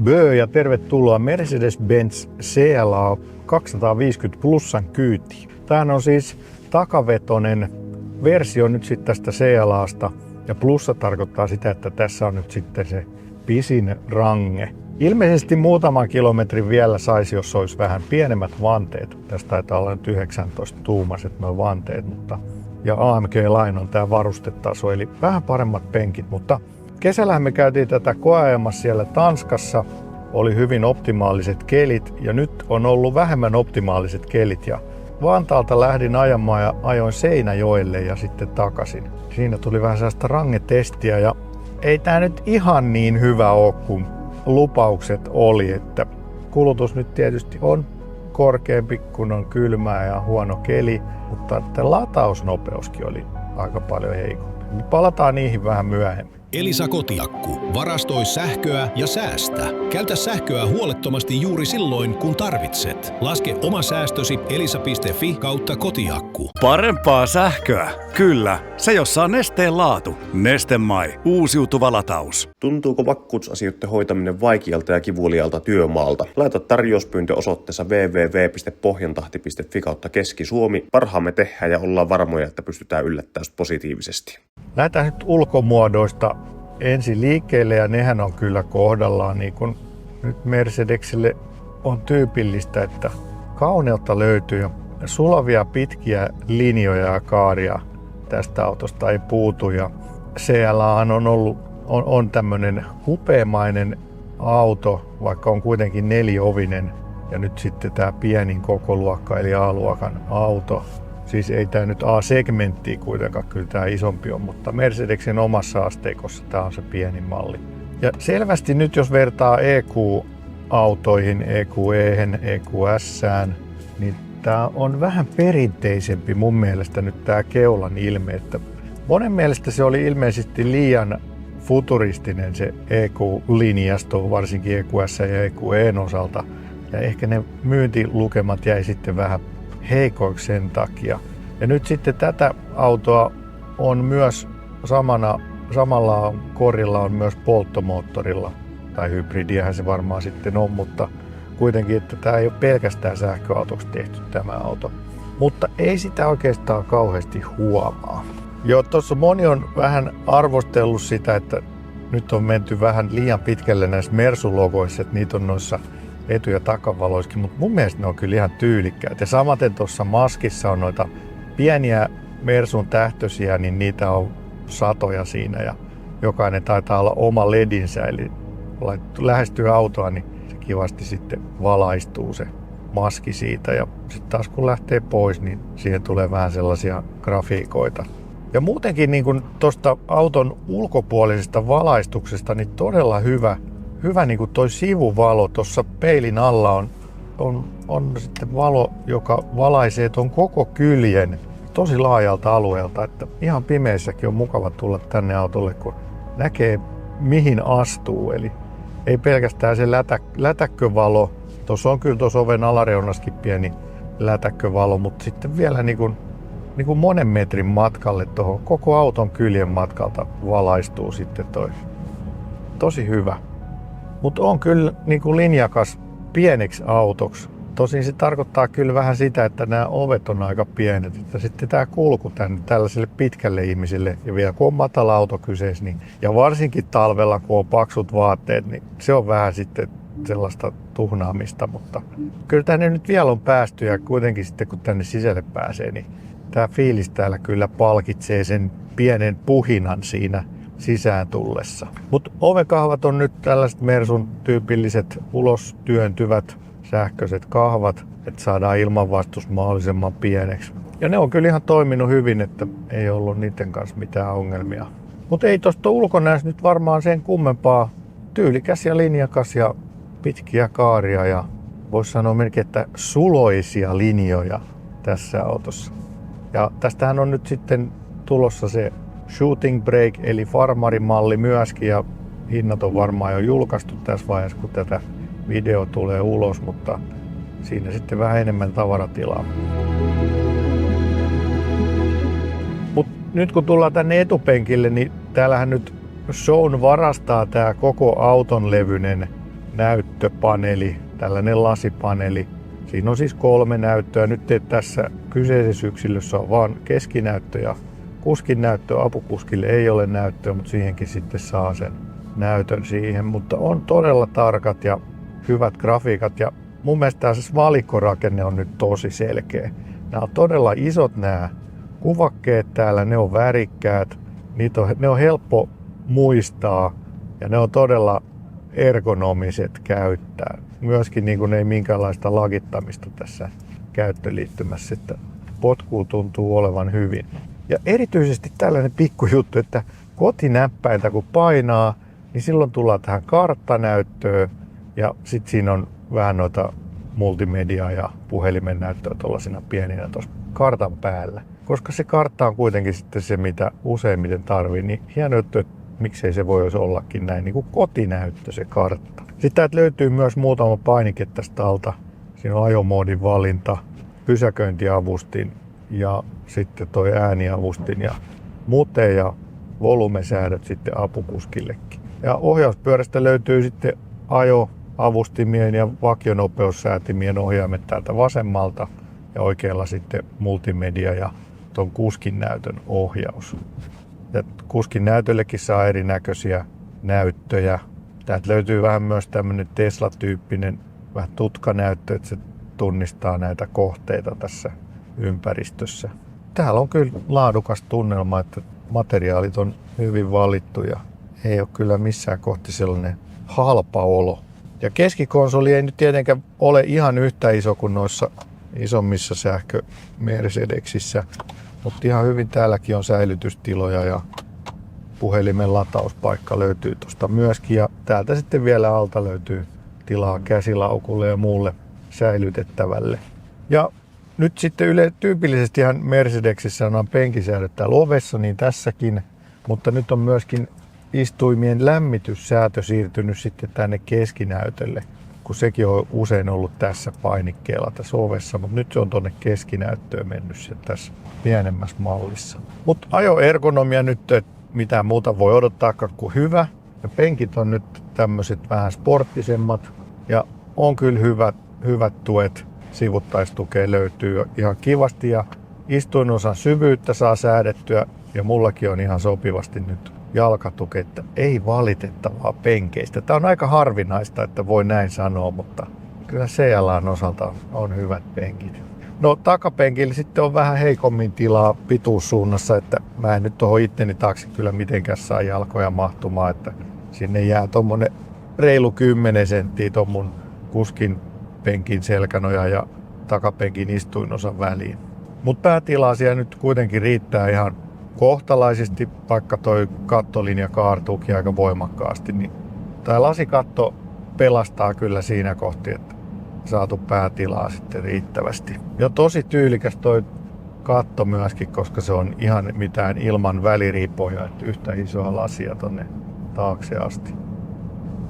Bö ja tervetuloa Mercedes-Benz CLA 250 Plusan kyytiin. Tämähän on siis takavetoinen versio nyt sitten tästä CLAsta ja plussa tarkoittaa sitä, että tässä on nyt sitten se pisin range. Ilmeisesti muutaman kilometrin vielä saisi, jos olisi vähän pienemmät vanteet. Tästä taitaa olla nyt 19 tuumaset nuo vanteet, mutta ja AMG Line on tämä varustetaso, eli vähän paremmat penkit, mutta kesällähän me käytiin tätä koeajamassa siellä Tanskassa, oli hyvin optimaaliset kelit ja nyt on ollut vähemmän optimaaliset kelit ja Vantaalta lähdin ajamaan ja ajoin Seinäjoelle ja sitten takaisin. Siinä tuli vähän sellaista rangetestiä ja ei tää nyt ihan niin hyvä ole kuin lupaukset oli, että kulutus nyt tietysti on korkeampi, kun on kylmää ja huono keli, mutta latausnopeuskin oli aika paljon heikompi. Me palataan niihin vähän myöhemmin. Elisa Kotiakku. Varastoi sähköä ja säästä. Käytä sähköä huolettomasti juuri silloin, kun tarvitset. Laske oma säästösi elisa.fi/kotiakku. Parempaa sähköä? Kyllä. Se, jossa on Nesteen laatu. Neste MY. Uusiutuva lataus. Tuntuuko vakuutusasioiden hoitaminen vaikealta ja kivulialta työmaalta? Laita tarjouspyyntö osoitteessa www.pohjantahti.fi/Keski-Suomi. Parhaamme tehdään ja ollaan varmoja, että pystytään yllättämään positiivisesti. Lähdetään nyt ulkomuodoista ensin liikkeelle ja nehän on kyllä kohdallaan, niin kuin nyt Mercedesille on tyypillistä, että kauneutta löytyy. Sulavia pitkiä linjoja ja kaaria tästä autosta ei puutu ja CLAhan on tämmöinen hupeamainen auto, vaikka on kuitenkin neliovinen ja nyt sitten tämä pienin kokoluokka eli A-luokan auto. Siis ei tämä nyt A-segmenttiä kuitenkaan, kyllä tämä isompi on, mutta Mercedesen omassa asteikossa tämä on se pienin malli. Ja selvästi nyt jos vertaa EQ-autoihin, EQE:hen, EQS:ään, niin tämä on vähän perinteisempi mun mielestä nyt tämä keulan ilme. Että monen mielestä se oli ilmeisesti liian futuristinen se EQ-linjasto, varsinkin EQS ja EQE:n osalta. Ja ehkä ne myyntilukemat jäi sitten vähän heikoiksi sen takia. Ja nyt sitten tätä autoa on myös samalla korilla on myös polttomoottorilla, tai hybridiähän se varmaan sitten on, mutta kuitenkin, että tämä ei ole pelkästään sähköautoksi tehty tämä auto. Mutta ei sitä oikeastaan kauheasti huomaa. Jo tuossa moni on vähän arvostellut sitä, että nyt on menty vähän liian pitkälle näissä Mersu-logoissa, että niitä on noissa etu- ja takavaloissakin, mutta mun mielestä ne on kyllä ihan tyylikkäät. Ja samaten tuossa maskissa on noita pieniä Mersun tähtöisiä, niin niitä on satoja siinä ja jokainen taitaa olla oma ledinsä, eli lähestyy autoa, niin se kivasti sitten valaistuu se maski siitä ja sitten taas kun lähtee pois, niin siihen tulee vähän sellaisia grafiikoita. Ja muutenkin niin kuin tuosta auton ulkopuolisesta valaistuksesta, niin todella hyvä niin kuin toi sivuvalo tuossa peilin alla on sitten valo, joka valaisee ton koko kyljen tosi laajalta alueelta, että ihan pimeissäkin on mukava tulla tänne autolle, kun näkee mihin astuu. Eli ei pelkästään se lätäkkövalo, tuossa on kyllä tuossa oven alareunaskin pieni lätäkkövalo, mutta sitten vielä niin kuin monen metrin matkalle tuohon koko auton kyljen matkalta valaistuu sitten toi. Tosi hyvä. Mutta on kyllä niin kuin linjakas pieneksi autoksi. Tosin se tarkoittaa kyllä vähän sitä, että nämä ovet on aika pienet. Että sitten tämä kulku tänne tällaiselle pitkälle ihmisille ja vielä kun on matala auto kyseessä, niin, ja varsinkin talvella kun on paksut vaatteet, niin se on vähän sitten sellaista tuhnaamista. Mutta kyllä tänne nyt vielä on päästy ja kuitenkin sitten kun tänne sisälle pääsee, niin tämä fiilis täällä kyllä palkitsee sen pienen puhinan siinä sisään tullessa. Mutta ovekahvat on nyt tällaiset Mersun tyypilliset ulos työntyvät sähköiset kahvat, että saadaan ilmanvastus mahdollisimman pieneksi. Ja ne on kyllä ihan toiminut hyvin, että ei ollut niiden kanssa mitään ongelmia. Mutta ei tuosta ulkonäössä nyt varmaan sen kummempaa. Tyylikäs ja linjakas ja pitkiä kaaria ja voisi sanoa melkein, että suloisia linjoja tässä autossa. Ja tästähän on nyt sitten tulossa se shooting brake eli farmarimalli myöskin ja hinnat on varmaan jo julkaistu tässä vaiheessa, kun tätä video tulee ulos, mutta siinä sitten vähän enemmän tavaratilaa. Mut nyt kun tullaan tänne etupenkille, niin täällähän nyt shown varastaa tää koko auton levyinen näyttöpaneeli, tällainen lasipaneeli. Siinä on siis 3 näyttöä. Nyt tässä kyseisessä yksilössä on vain keskinäyttö ja kuskin näyttö. Apukuskille ei ole näyttöä, mutta siihenkin sitten saa sen näytön siihen. Mutta on todella tarkat ja hyvät grafiikat ja mun mielestä tämä valikkorakenne on nyt tosi selkeä. Nämä on todella isot nämä kuvakkeet täällä, ne on värikkäät, ne on helppo muistaa ja ne on todella ergonomiset käyttää. Myöskin niin kuin ei minkäänlaista lagittamista tässä käyttöliittymässä, että potkuu tuntuu olevan hyvin. Ja erityisesti tällainen pikkujuttu, että kotinäppäintä kun painaa, niin silloin tullaan tähän karttanäyttöön ja sitten siinä on vähän noita multimedia- ja puhelimen näyttöä tuollaisina pieninä tuossa kartan päällä. Koska se kartta on kuitenkin sitten se, mitä useimmiten tarvii, niin hieno juttu, että miksei se voisi ollakin näin niin kuin kotinäyttö se kartta. Sitten täältä löytyy myös muutama painike tästä alta. Siinä on ajomoodin valinta, pysäköintiavustin ja sitten toi ääniavustin ja mute- ja volumesäädöt sitten apukuskillekin. Ja ohjauspyörästä löytyy sitten ajoavustimien ja vakionopeussäätimien ohjaimet täältä vasemmalta ja oikealla sitten multimedia ja tuon kuskin näytön ohjaus. Ja kuskin näytöllekin saa erinäköisiä näyttöjä. Täältä löytyy vähän myös tämmöinen Tesla-tyyppinen vähän tutkanäyttö, että se tunnistaa näitä kohteita tässä ympäristössä. Täällä on kyllä laadukas tunnelma, että materiaalit on hyvin valittu ja ei ole kyllä missään kohti sellainen halpa olo. Ja keskikonsoli ei nyt tietenkään ole ihan yhtä iso kuin noissa isommissa sähkö-Mercedeksissä, mutta ihan hyvin täälläkin on säilytystiloja ja puhelimen latauspaikka löytyy tuosta myöskin. Ja täältä sitten vielä alta löytyy tilaa käsilaukulle ja muulle säilytettävälle. Ja nyt sitten tyypillisestihan Mercedeksissä on penkisäädöt täällä ovessa, niin tässäkin, mutta nyt on myöskin istuimien lämmityssäätö siirtynyt sitten tänne keskinäytölle, kun sekin on usein ollut tässä painikkeella tässä ovessa, mutta nyt se on tuonne keskinäyttöön mennyt se tässä pienemmässä mallissa. Mutta ajoergonomia nyt, mitään muuta voi odottaa kuin hyvä. Ja penkit on nyt tämmöiset vähän sporttisemmat ja on kyllä hyvät tuet. Sivuttaistukea löytyy ihan kivasti ja istuinosan syvyyttä saa säädettyä ja mullakin on ihan sopivasti nyt jalkatuke, että ei valitettavaa penkeistä. Tämä on aika harvinaista, että voi näin sanoa, mutta kyllä CLA:n osalta on hyvät penkit. No takapenkillä sitten on vähän heikommin tilaa pituussuunnassa, että mä en nyt tuohon itteni taakse kyllä mitenkään saa jalkoja mahtumaan, että sinne jää tommonen reilu 10 senttiä ton mun kuskin penkin selkänoja ja takapenkin istuinosan väliin. Mutta päätilaa siellä nyt kuitenkin riittää ihan kohtalaisesti, vaikka toi kattolinja kaartuukin aika voimakkaasti, niin tää lasikatto pelastaa kyllä siinä kohti, että saatu päätilaa sitten riittävästi. Ja tosi tyylikäs toi katto myöskin, koska se on ihan mitään ilman väliriipoja, että yhtä isoa lasia tonne taakse asti.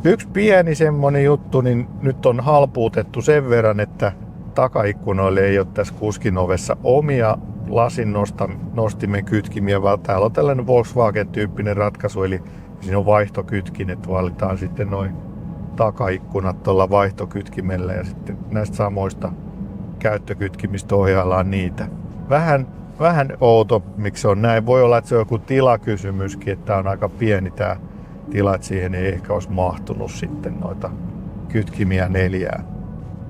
Yksi pieni semmonen juttu, niin nyt on halpuutettu sen verran, että takaikkunoille ei ole tässä kuskin ovessa omia lasin nostimen kytkimiä, vaan täällä on tällainen Volkswagen-tyyppinen ratkaisu, eli siinä on vaihtokytkin, että valitaan sitten noin takaikkunat tuolla vaihtokytkimellä ja sitten näistä samoista käyttökytkimistä ohjaillaan niitä. Vähän outo, miksi se on näin. Voi olla, että se on joku tilakysymyskin, että tämä on aika pieni tämä tila, että siihen ei ehkä olisi mahtunut sitten noita kytkimiä 4.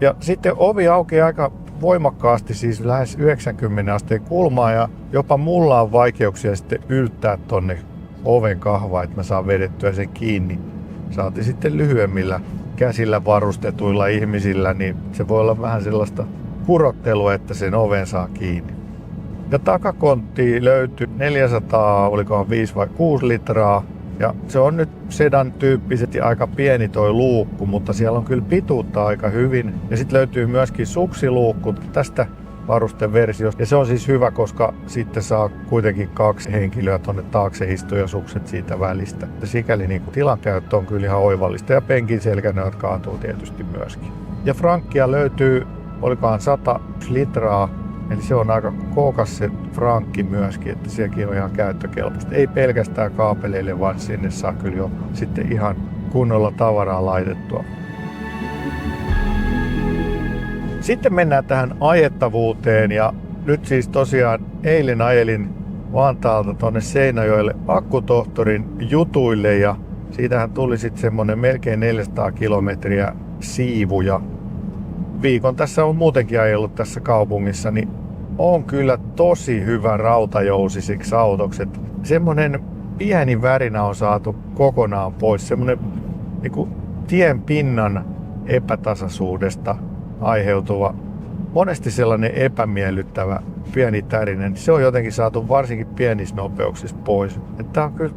Ja sitten ovi aukeaa aika voimakkaasti, siis lähes 90 asteen kulmaa ja jopa mulla on vaikeuksia sitten yltää tonne oven kahvaan, että mä saan vedettyä sen kiinni. Saati sitten lyhyemmillä käsillä varustetuilla ihmisillä, niin se voi olla vähän sellaista kurottelua, että sen oven saa kiinni. Ja takakontti löytyy 400, olikohan 5 vai 6 litraa. Ja se on nyt sedan tyyppisesti aika pieni toi luukku, mutta siellä on kyllä pituutta aika hyvin. Ja sitten löytyy myöskin suksiluukku tästä varusteversiosta. Ja se on siis hyvä, koska sitten saa kuitenkin 2 henkilöä tonne taakse istua ja sukset siitä välistä. Ja sikäli niin tilankäyttö on kyllä ihan oivallista ja penkin selkänööt kaatuu tietysti myöskin. Ja frankkia löytyy, olikohan 100 litraa. Eli se on aika kookas se frankki myöskin, että sekin on ihan käyttökelpoista. Ei pelkästään kaapeleille, vaan sinne saa kyllä jo sitten ihan kunnolla tavaraa laitettua. Sitten mennään tähän ajettavuuteen ja nyt siis tosiaan eilen ajelin Vantaalta tuonne Seinäjoelle akkutohtorin jutuille ja siitähän tuli sitten semmonen melkein 400 kilometriä siivuja. Viikon tässä on muutenkin ajellut tässä kaupungissa, niin on kyllä tosi hyvä rautajousisiksi autoksi. Semmonen pieni värinä on saatu kokonaan pois. Semmonen niinku tien pinnan epätasaisuudesta aiheutuva, monesti sellainen epämiellyttävä pieni tärinen, se on jotenkin saatu varsinkin pienissä nopeuksissa pois. Tää on kyllä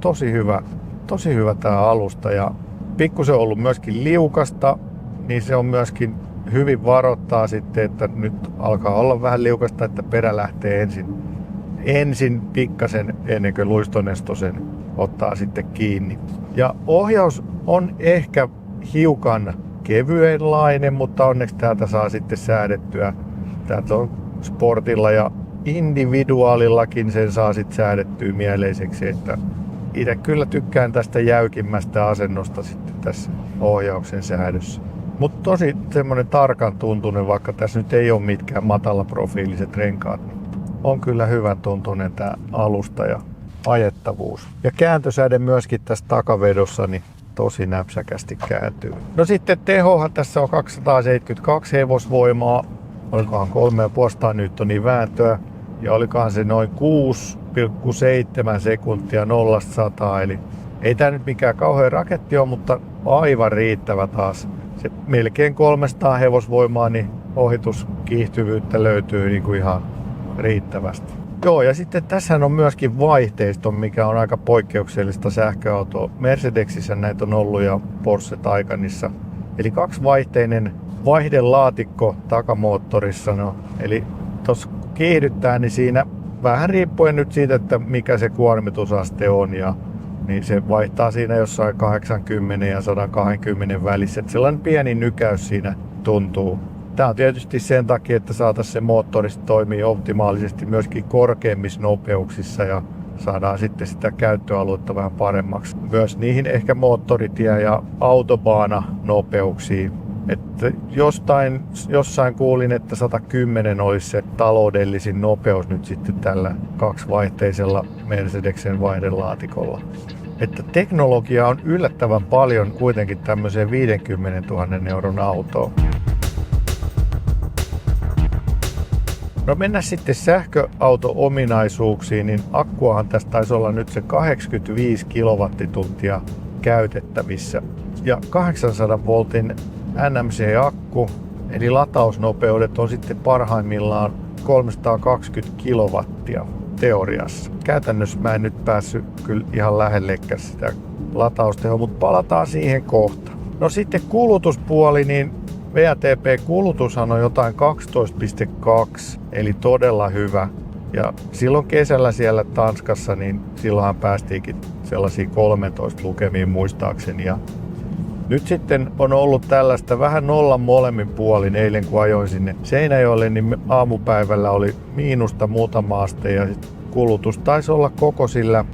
tosi hyvä tää alusta ja pikkusen ollut myöskin liukasta, niin se on myöskin hyvin varoittaa sitten, että nyt alkaa olla vähän liukasta, että perä lähtee ensin pikkasen ennen kuin luistonesto sen ottaa sitten kiinni. Ja ohjaus on ehkä hiukan kevyenlainen, mutta onneksi täältä saa sitten säädettyä. Täältä on sportilla ja individuaalillakin sen saa sitten säädettyä mieleiseksi, että itse kyllä tykkään tästä jäykimmästä asennosta sitten tässä ohjauksen säädössä. Mutta tosi semmoinen tarkan tuntunen, vaikka tässä nyt ei ole mitkään matalaprofiiliset renkaat. On kyllä hyvän tuntunen tää alusta ja ajettavuus. Ja kääntösäde myöskin tässä takavedossa, niin tosi näpsäkästi kääntyy. No sitten tehohan tässä on 272 hevosvoimaa. Olikohan 3,5 newtonia vääntöä. Ja olikohan se noin 6,7 sekuntia 0-100. Eli ei tää nyt mikään kauhean raketti ole, mutta aivan riittävä taas. Se melkein 300 hevosvoimaa, niin ohituskiihtyvyyttä löytyy niin kuin ihan riittävästi. Joo, ja sitten tässähän on myöskin vaihteisto, mikä on aika poikkeuksellista sähköautoa. Mercedesissä näitä on ollut ja Porsche Taycanissa. Eli kaksivaihteinen vaihdelaatikko takamoottorissa. No, eli tuossa kun kiihdyttää, niin siinä vähän riippuen nyt siitä, että mikä se kuormitusaste on. Niin se vaihtaa siinä jossain 80 ja 120 välissä. Että sellainen pieni nykäys siinä tuntuu. Tämä on tietysti sen takia, että saataisiin se moottori toimii optimaalisesti myöskin korkeimmissa nopeuksissa ja saadaan sitten sitä käyttöaluetta vähän paremmaksi. Myös niihin ehkä moottoritie- ja autobaana-nopeuksiin. Että jossain kuulin, että 110 olisi se taloudellisin nopeus nyt sitten tällä kaksivaihteisella Mercedesen vaihdelaatikolla. Että teknologia on yllättävän paljon kuitenkin tämmöiseen 50 000 euron autoon. No mennään sitten sähköauto-ominaisuuksiin, niin akkuahan tästä taisi olla nyt se 85 kilowattituntia käytettävissä. Ja 800 voltin NMC-akku, eli latausnopeudet on sitten parhaimmillaan 320 kilowattia teoriassa. Käytännössä mä en nyt päässyt kyllä ihan lähellekään sitä lataustehoa, mutta palataan siihen kohta. No sitten kulutuspuoli, niin WLTP-kulutushan on jotain 12,2, eli todella hyvä. Ja silloin kesällä siellä Tanskassa, niin silloinhan päästiinkin sellaisiin 13 lukemiin muistaakseni. Ja nyt sitten on ollut tällaista vähän nollan molemmin puolin. Eilen kun ajoin sinne Seinäjoelle, niin aamupäivällä oli miinusta muutama aste ja kulutus taisi olla koko sillä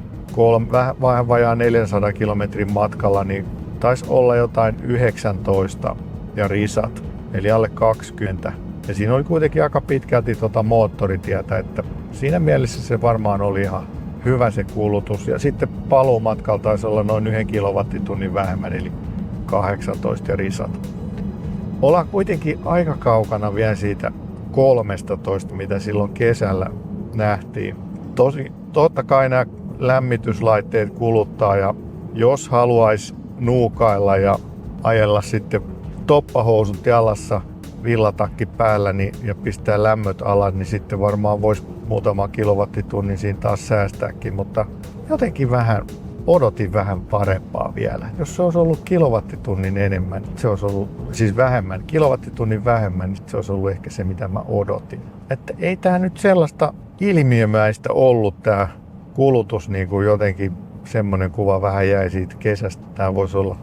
vähän vajaa 400 kilometrin matkalla, niin taisi olla jotain 19 ja risat, eli alle 20. Ja siinä oli kuitenkin aika pitkälti moottoritietä, että siinä mielessä se varmaan oli ihan hyvä se kulutus. Ja sitten paluumatkalla taisi olla noin 1 kilowattitunnin vähemmän, eli 18 ja risat. Ollaan kuitenkin aika kaukana vielä siitä 13, mitä silloin kesällä nähtiin. Totta kai nämä lämmityslaitteet kuluttaa, ja jos haluaisi nuukailla ja ajella sitten toppahousut jalassa, villatakki päällä ja pistää lämmöt alas, niin sitten varmaan voisi muutama kilowattitunnin siinä taas säästääkin, mutta jotenkin odotin vähän parempaa vielä. Jos se olisi ollut kilowattitunnin enemmän, se olisi ollut siis vähemmän, kilowattitunnin vähemmän, niin se olisi ollut ehkä se, mitä mä odotin. Että ei tää nyt sellaista ilmiömäistä ollut tää kulutus, niin kuin jotenkin semmoinen kuva vähän jäi siitä kesästä. Tää voisi olla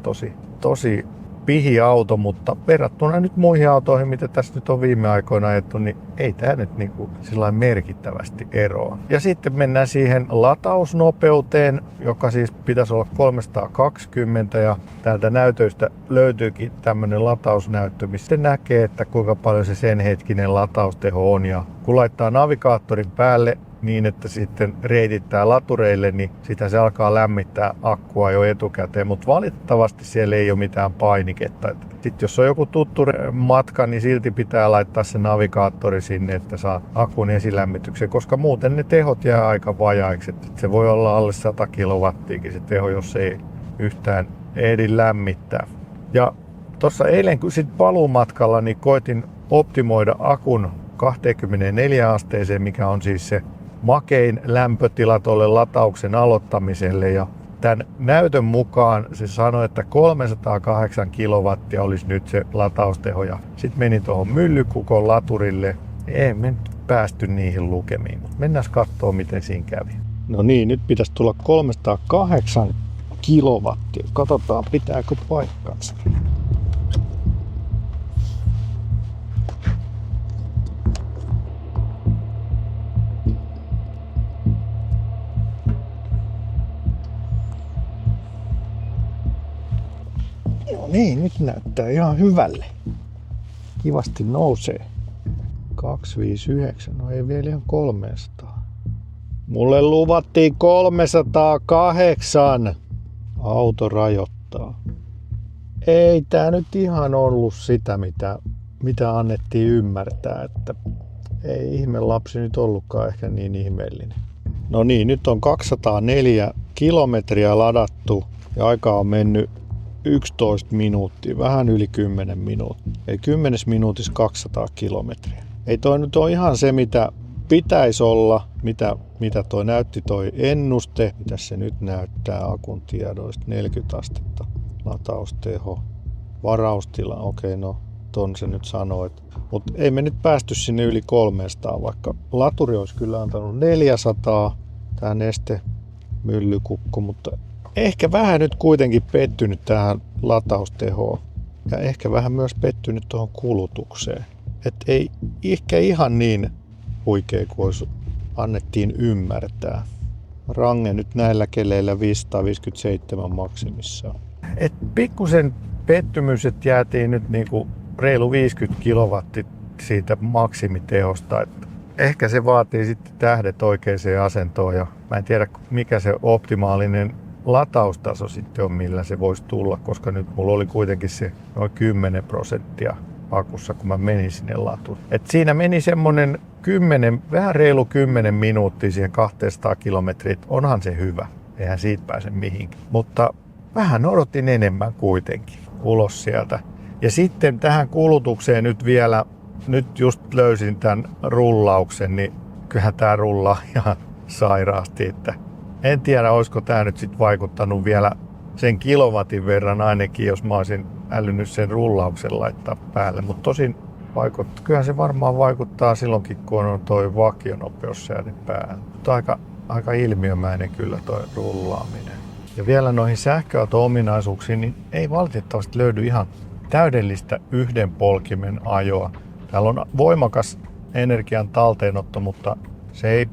tosi pihiauto, mutta verrattuna nyt muihin autoihin, mitä tässä nyt on viime aikoina ajettu, niin ei tämä nyt niinku sillä merkittävästi eroa. Ja sitten mennään siihen latausnopeuteen, joka siis pitäisi olla 320 ja täältä näytöistä löytyykin tämmöinen latausnäyttö, missä näkee, että kuinka paljon se sen hetkinen latausteho on. Ja kun laittaa navigaattorin päälle niin, että sitten reitittää latureille, niin sitä se alkaa lämmittää akkua jo etukäteen, mutta valitettavasti siellä ei ole mitään painiketta. Sitten jos on joku tuttu matka, niin silti pitää laittaa se navigaattori sinne, että saa akun esilämmityksen, koska muuten ne tehot jää aika vajaiksi. Se voi olla alle 100 kilowattiakin se teho, jos ei yhtään ehdi lämmittää. Ja tuossa eilen kun sit paluumatkalla, niin koitin optimoida akun 24 asteeseen, mikä on siis se makein lämpötila tuolle latauksen aloittamiselle. Ja tämän näytön mukaan se sanoi, että 308 kilowattia olisi nyt se latausteho. Ja sitten menin tuohon Myllykukon laturille. Ei me nyt päästy niihin lukemiin, mutta mennään katsomaan, miten siinä kävi. No niin, nyt pitäisi tulla 308 kilowattia. Katsotaan, pitääkö paikkansa. Niin, nyt näyttää ihan hyvälle. Kivasti nousee. 259, no ei vielä ihan 300. Mulle luvattiin 308. Auto rajoittaa. Ei tää nyt ihan ollut sitä, mitä annettiin ymmärtää, että ei ihme lapsi nyt ollutkaan ehkä niin ihmeellinen. No niin, nyt on 204 kilometriä ladattu ja aikaa on mennyt 11 minuuttia, vähän yli 10 minuuttia. Eli 10 minuutissa 200 kilometriä. Ei toi nyt ole ihan se, mitä pitäisi olla, mitä toi näytti toi ennuste. Mitä se nyt näyttää akun tiedoista? 40 astetta, latausteho, varaustila. Okei, no ton se nyt sanoo. Mutta ei me nyt päästy sinne yli 300, vaikka laturi olisi kyllä antanut 400, tää Neste Myllykukko, mutta ehkä vähän nyt kuitenkin pettynyt tähän lataustehoon ja ehkä vähän myös pettynyt tuohon kulutukseen. Että ei ehkä ihan niin huikea kuin annettiin ymmärtää. Range nyt näillä keleillä 557 maksimissaan. Et pikkusen pettymys, että jäätiin nyt niinku reilu 50 kilowattia siitä maksimitehosta. Et ehkä se vaatii sitten tähdet oikeaan asentoon ja mä en tiedä mikä se optimaalinen lataustaso sitten on, millä se voisi tulla, koska nyt mulla oli kuitenkin se noin 10% akussa, kun mä menin sinne latuun. Et siinä meni semmonen 10, vähän reilu 10 minuuttia siihen 200 kilometriä. Onhan se hyvä, eihän siitä pääse mihinkään. Mutta vähän odotin enemmän kuitenkin ulos sieltä. Ja sitten tähän kulutukseen nyt vielä, nyt just löysin tämän rullauksen, niin kyllähän tää rullaa ihan sairaasti, että en tiedä, olisiko tämä nyt sit vaikuttanut vielä sen kilowatin verran ainakin, jos mä olisin älynnyt sen rullauksen laittaa päälle. Mutta tosin kyllähän se varmaan vaikuttaa silloinkin, kun on toi vakionopeussäädin päällä. Mutta aika ilmiömäinen kyllä toi rullaaminen. Ja vielä noihin sähköauto-ominaisuuksiin, niin ei valitettavasti löydy ihan täydellistä yhden polkimen ajoa. Täällä on voimakas energian talteenotto, mutta se ei,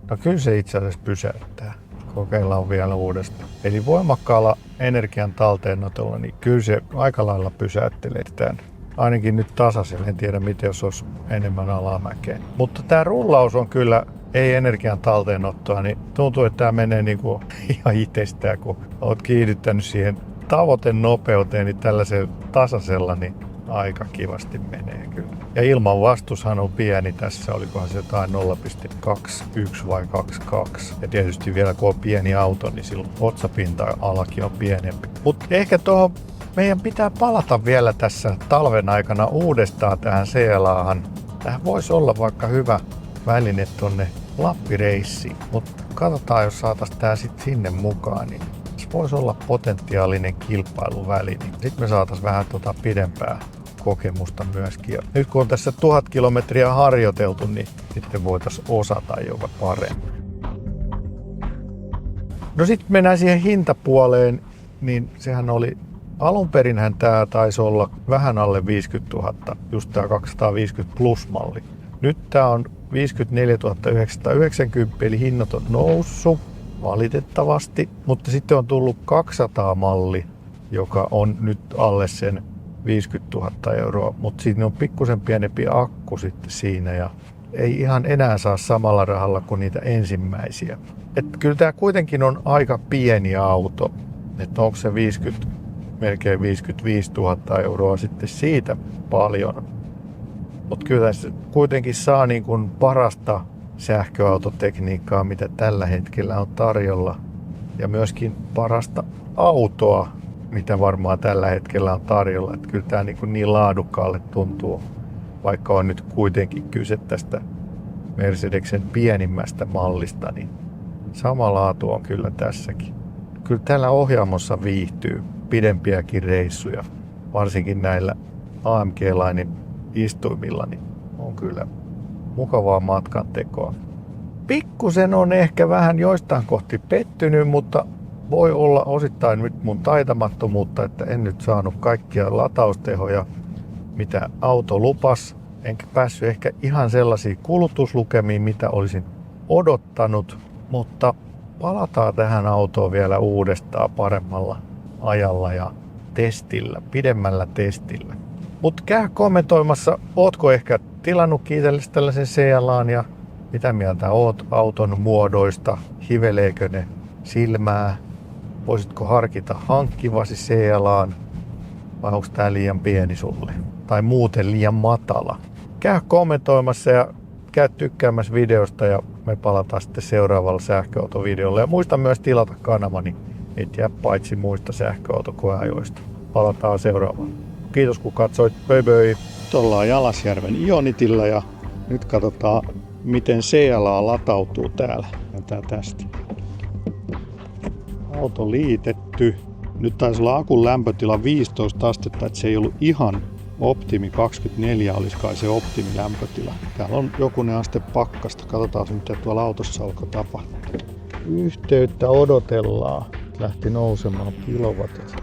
no kyllä se itse asiassa pysäyttää. Kokeillaan vielä uudestaan. Eli voimakkaalla energian talteenotolla, niin kyllä se aika lailla pysäyttelee tämän. Ainakin nyt tasaisella, en tiedä miten jos olisi enemmän alamäkeä. Mutta tämä rullaus on kyllä, ei energian talteenottoa, niin tuntuu, että tämä menee niinku ihan itsestään, kun olet kiihdyttänyt siihen tavoitenopeuteen, niin tällaisella tasaisella, niin aika kivasti menee kyllä. Ja ilman vastushan on pieni tässä, olikohan se jotain 0,21 vai 22. Ja tietysti vielä kun on pieni auto, niin silloin otsapinta-alakin on pienempi. Mutta ehkä tuohon meidän pitää palata vielä tässä talven aikana uudestaan tähän CLAhan. Tähän voisi olla vaikka hyvä väline tonne Lappireissiin, mutta katsotaan, jos saataisiin tää sitten sinne mukaan, niin se voisi olla potentiaalinen kilpailuväline. Sitten me saataisiin vähän pidempää kokemusta myöskin. Ja nyt kun on tässä 1000 kilometriä harjoiteltu, niin sitten voitaisiin osata joka paremmin. No sitten mennään siihen hintapuoleen, niin sehän oli Alun perinhän tää taisi olla vähän alle 50 000, just tää 250 plus malli. Nyt tää on 54 990, eli hinnat on noussut valitettavasti, mutta sitten on tullut 200 malli, joka on nyt alle sen 50 000 €, mutta siinä on pikkusen pienempi akku sitten siinä ja ei ihan enää saa samalla rahalla kuin niitä ensimmäisiä. Et kyllä tämä kuitenkin on aika pieni auto, että onko se melkein 55 000 € sitten siitä paljon. Mutta kyllä se kuitenkin saa niin kuin parasta sähköautotekniikkaa, mitä tällä hetkellä on tarjolla. Ja myöskin parasta autoa, mitä varmaan tällä hetkellä on tarjolla. Että kyllä tämä niin laadukkaalle tuntuu, vaikka on nyt kuitenkin kyse tästä Mercedesen pienimmästä mallista, niin sama laatu on kyllä tässäkin. Kyllä tällä ohjaamossa viihtyy pidempiäkin reissuja, varsinkin näillä AMG-lainin istuimilla, niin on kyllä mukavaa matkan tekoa. Pikkusen on ehkä vähän joistain kohti pettynyt, mutta voi olla osittain nyt mun taitamattomuutta, että en nyt saanut kaikkia lataustehoja, mitä auto lupas. Enkä päässyt ehkä ihan sellaisiin kulutuslukemiin, mitä olisin odottanut, mutta palataan tähän autoon vielä uudestaan paremmalla ajalla ja testillä, pidemmällä testillä. Mutta käy kommentoimassa, ootko ehkä tilannut kiitellesi tällaisen CLAn ja mitä mieltä oot auton muodoista, hiveleekö ne silmää, voisitko harkita hankkivasi CLAn vai onko tää liian pieni sulle tai muuten liian matala. Käy kommentoimassa ja käy tykkäämässä videosta ja me palataan sitten seuraavalla sähköautovideolla. Ja muista myös tilata kanavani, et jää paitsi muista sähköautokoeajoista. Palataan seuraavalla. Kiitos kun katsoit. Bye bye. Ollaan Jalasjärven Ionitilla ja nyt katsotaan miten CLA latautuu täällä. Tää tästä. Auto liitetty. Nyt taisi olla akun lämpötila 15 astetta, että se ei ollut ihan optimi. 24 olisi kai se optimi lämpötila. Täällä on jokunen aste pakkasta. Katsotaan mitä tuolla autossa alkoi tapahtua. Yhteyttä odotellaan. Lähti nousemaan kilowatit.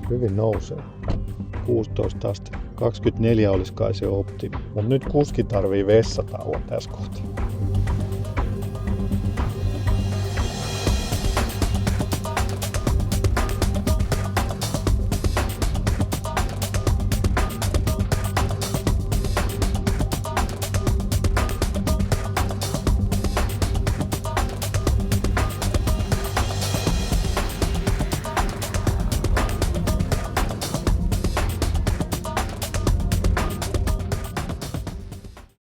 Hyvin nousee. 16 astetta. 24 olisi kai se optimi. Mutta nyt kuski tarvii vessatauon tässä kohtaa.